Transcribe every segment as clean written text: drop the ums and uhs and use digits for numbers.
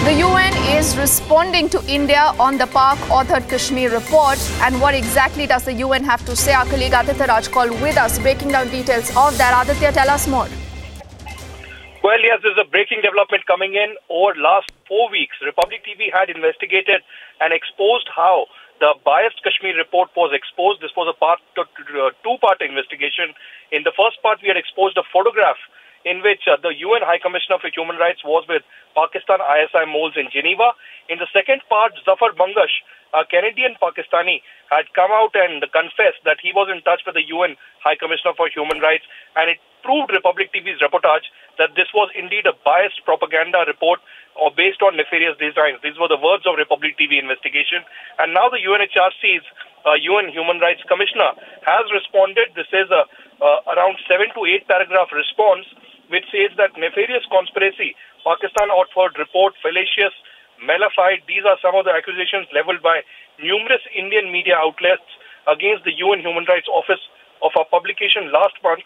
The UN is responding to India on the Pak-authored Kashmir report. And what exactly does the UN have to say? Our colleague Aditya Rajkol with us, breaking down details of that. Aditya, tell us more. Well, yes, there's a breaking development coming in. Over last 4 weeks, Republic TV had investigated and exposed how the biased Kashmir report was exposed. This was a two-part investigation. In the first part, we had exposed a photograph in which the UN High Commissioner for Human Rights was with Pakistan ISI moles in Geneva. In the second part, Zafar Bangash, a Canadian Pakistani, had come out and confessed that he was in touch with the UN High Commissioner for Human Rights, and it proved Republic TV's reportage that this was indeed a biased propaganda report or based on nefarious designs. These were the words of Republic TV investigation. And now the UNHRC's UN Human Rights Commissioner has responded. This is a around 7 to 8 paragraph response which says that nefarious conspiracy, Pakistan authored report, fallacious, malafide. These are some of the accusations leveled by numerous Indian media outlets against the UN Human Rights Office of a publication last month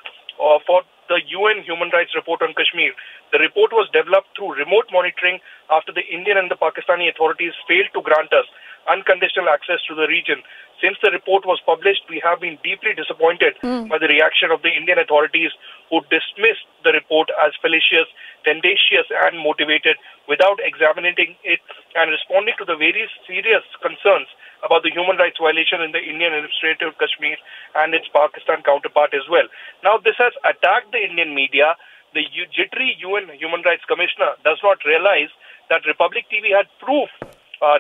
for the UN Human Rights Report on Kashmir. The report was developed through remote monitoring after the Indian and the Pakistani authorities failed to grant us unconditional access to the region. Since the report was published, we have been deeply disappointed by the reaction of the Indian authorities who dismissed the report as fallacious, tendacious and motivated without examining it and responding to the very serious concerns about the human rights violation in the Indian administrative Kashmir and its Pakistan counterpart as well. Now, this has attacked the Indian media. The jittery UN Human Rights Commissioner does not realize that Republic TV had proof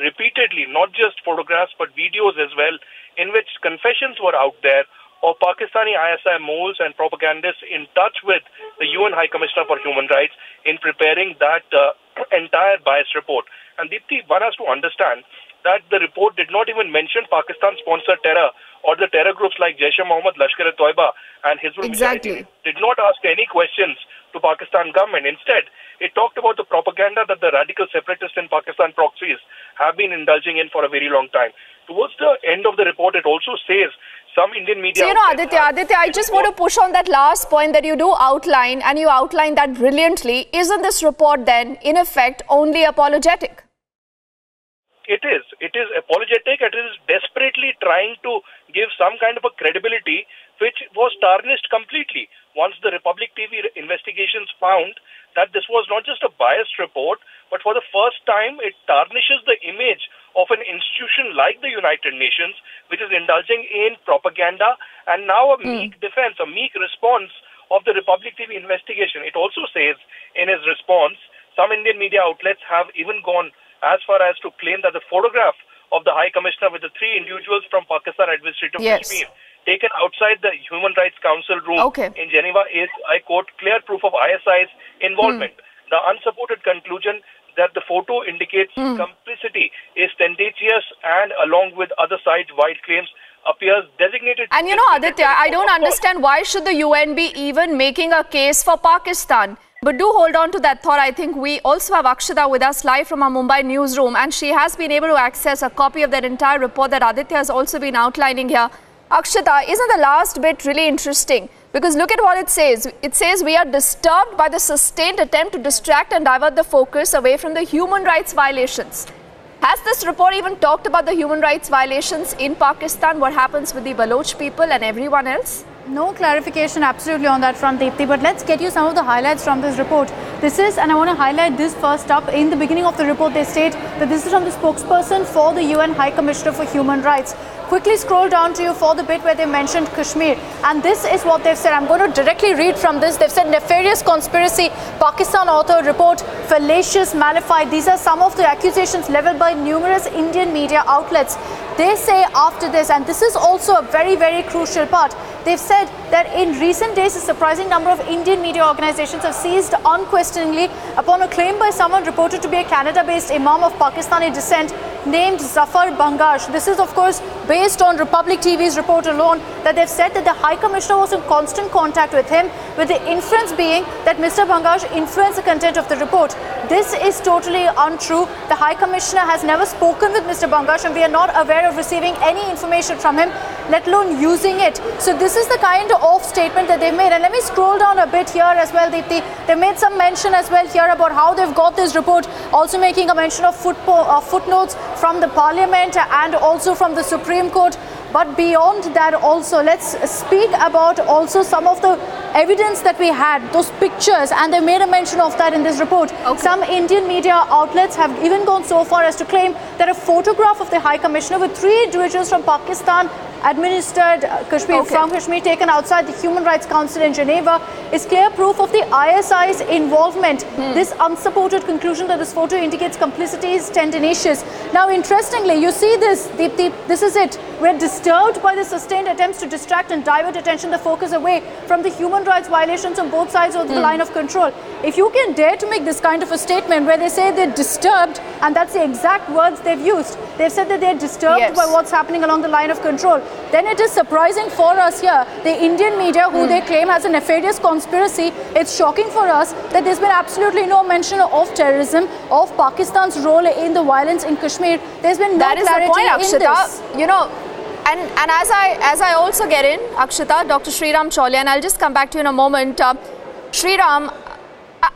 repeatedly, not just photographs but videos as well, in which confessions were out there of Pakistani ISI moles and propagandists in touch with the UN High Commissioner for Human Rights in preparing that entire biased report. And Deepthi, one has to understand that the report did not even mention Pakistan-sponsored terror or the terror groups like Jaish-e-Mohammed, Lashkar-e-Toiba and Hizbul Mujahideen. Did not ask any questions to Pakistan government. Instead, it talked about the propaganda that the radical separatists in Pakistan proxies have been indulging in for a very long time. Towards the end of the report, it also says some Indian media... So, Aditya, I just want to push on that last point that you do outline, and you outline that brilliantly. Isn't this report then, in effect, only apologetic? It is. It is apologetic. It is desperately trying to give some kind of a credibility which was tarnished completely. Once the Republic TV investigations found that this was not just a biased report, but for the first time it tarnishes the image of an institution like the United Nations, which is indulging in propaganda, and now a meek defense, a meek response of the Republic TV investigation. It also says in his response, some Indian media outlets have even gone as far as to claim that the photograph of the High Commissioner with the 3 individuals from Pakistan administrative Kashmir taken outside the Human Rights Council room in Geneva is, I quote, clear proof of ISI's involvement. The unsupported conclusion that the photo indicates complicity is tendacious and, along with other side-wide claims, appears designated... And Aditya, I don't understand why should the UN be even making a case for Pakistan? But do hold on to that thought. I think we also have Akshata with us live from our Mumbai newsroom, and she has been able to access a copy of that entire report that Aditya has also been outlining here. Akshata, isn't the last bit really interesting? Because look at what it says. It says we are disturbed by the sustained attempt to distract and divert the focus away from the human rights violations. Has this report even talked about the human rights violations in Pakistan? What happens with the Baloch people and everyone else? No clarification absolutely on that front, Deepthi, but let's get you some of the highlights from this report. This is, and I want to highlight this first up, in the beginning of the report they state that this is from the spokesperson for the UN High Commissioner for Human Rights. Quickly scroll down to you for the bit where they mentioned Kashmir, and this is what they've said. I'm going to directly read from this. They've said nefarious conspiracy, Pakistan author report, fallacious, malified. These are some of the accusations leveled by numerous Indian media outlets. They say after this, and this is also a very, very crucial part, they've said that in recent days, a surprising number of Indian media organizations have seized unquestioningly upon a claim by someone reported to be a Canada-based imam of Pakistani descent named Zafar Bangash. This is, of course, based on Republic TV's report alone, that they've said that the High Commissioner was in constant contact with him, with the inference being that Mr. Bangash influenced the content of the report. This is totally untrue. The High Commissioner has never spoken with Mr. Bangash, and we are not aware of receiving any information from him. let alone using it. So this is the kind of statement that they've made. And let me scroll down a bit here as well, Deepti. They made some mention as well here about how they've got this report, also making a mention of footnotes from the Parliament and also from the Supreme Court. But beyond that also, let's speak about also some of the evidence that we had, those pictures, and they made a mention of that in this report. Okay. Some Indian media outlets have even gone so far as to claim that a photograph of the High Commissioner with 3 individuals from Pakistan administered Kashmir, from Kashmir, taken outside the Human Rights Council in Geneva, is clear proof of the ISI's involvement. This unsupported conclusion that this photo indicates complicity is tendentious. Now, interestingly, you see this, Deepti, this is it. We're disturbed by the sustained attempts to distract and divert attention, the focus away from the human rights violations on both sides of the line of control. If you can dare to make this kind of a statement where they say they're disturbed, and that's the exact words they've used, they've said that they're disturbed by what's happening along the line of control, then it is surprising for us here, the Indian media, who they claim has a nefarious conspiracy. It's shocking for us that there's been absolutely no mention of terrorism, of Pakistan's role in the violence in Kashmir. There's been no clarity in this. You know, and as I also get in, Akshita, Dr. Sriram Chaulya, and I'll just come back to you in a moment. Sriram,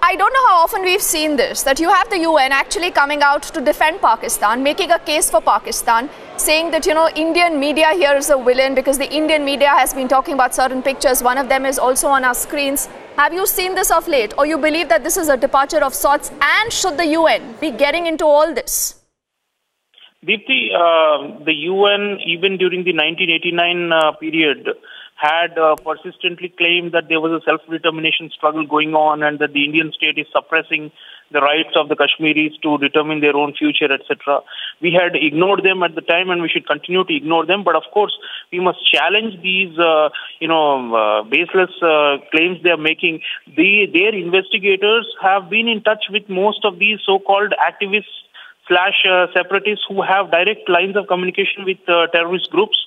I don't know how often we've seen this, that you have the UN actually coming out to defend Pakistan, making a case for Pakistan, saying that, you know, Indian media here is a villain because the Indian media has been talking about certain pictures. One of them is also on our screens. Have you seen this of late, or you believe that this is a departure of sorts, and should the UN be getting into all this? Deepti, the UN, even during the 1989 period, had persistently claimed that there was a self-determination struggle going on and that the Indian state is suppressing the rights of the Kashmiris to determine their own future, etc. We had ignored them at the time, and we should continue to ignore them. But of course, we must challenge these, baseless claims they are making. Their investigators have been in touch with most of these so-called activists / separatists who have direct lines of communication with terrorist groups.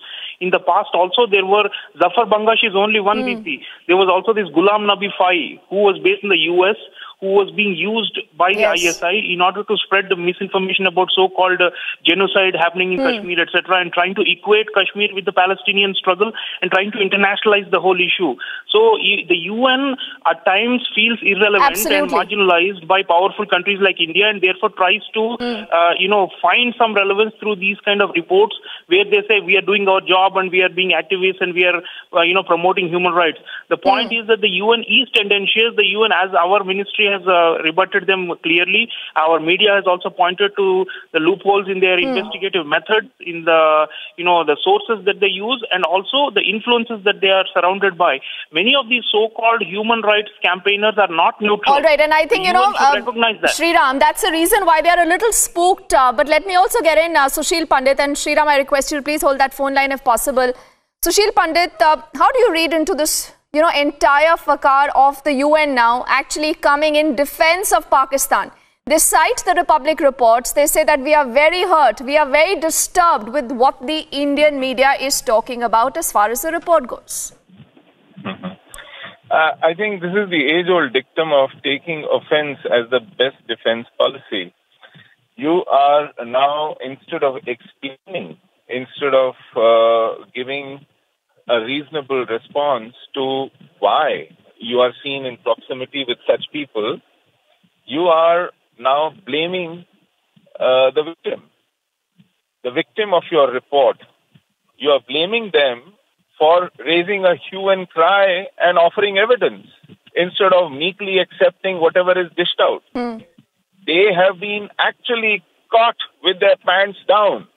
In the past also, there were, Zafar Bangash is only one BP. There was also this Ghulam Nabi Fai, who was based in the US, who was being used by the ISI in order to spread the misinformation about so-called genocide happening in Kashmir, etc., and trying to equate Kashmir with the Palestinian struggle and trying to internationalize the whole issue. So the UN at times feels irrelevant and marginalized by powerful countries like India, and therefore tries to, find some relevance through these kind of reports where they say we are doing our job and we are being activists and we are, promoting human rights. The point is that the UN is tendentious. The UN, as our ministry has rebutted them clearly. Our media has also pointed to the loopholes in their investigative methods, in the, the sources that they use, and also the influences that they are surrounded by. Many of these so-called human rights campaigners are not neutral. All right, and I think, recognize that. Sriram, that's the reason why they are a little spooked. But let me also get in Sushil Pandit, and Sriram, I request you to please hold that phone line if possible. Sushil Pandit, how do you read into this entire fakar of the UN now actually coming in defense of Pakistan? They cite the Republic reports. They say that we are very hurt, we are very disturbed with what the Indian media is talking about as far as the report goes. I think this is the age-old dictum of taking offense as the best defense policy. You are now, instead of explaining, instead of giving a reasonable response to why you are seen in proximity with such people, you are now blaming the victim of your report. You are blaming them for raising a hue and cry and offering evidence instead of meekly accepting whatever is dished out. They have been actually caught with their pants down.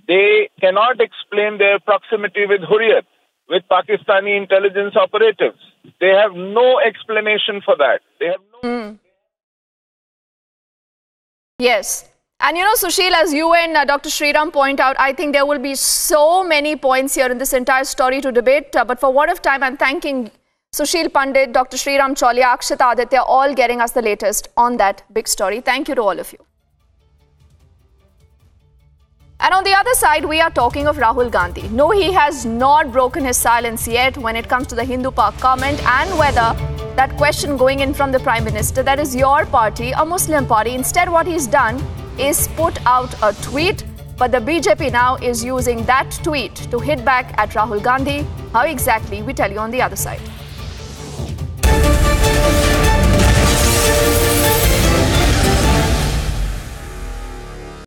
They cannot explain their proximity with Hurriyat, with Pakistani intelligence operatives. They have no explanation for that. They have no... Yes. And Sushil, as you and Dr. Sriram point out, I think there will be so many points here in this entire story to debate. But for what of time, I'm thanking Sushil Pandit, Dr. Sriram Chaulya, Akshita Aditya, all getting us the latest on that big story. Thank you to all of you. And on the other side, we are talking of Rahul Gandhi. No, he has not broken his silence yet when it comes to the Hindu Park comment and whether that question going in from the Prime Minister, that is your party, a Muslim party. Instead, what he's done is put out a tweet But the BJP now is using that tweet to hit back at Rahul Gandhi. How exactly? We tell you on the other side.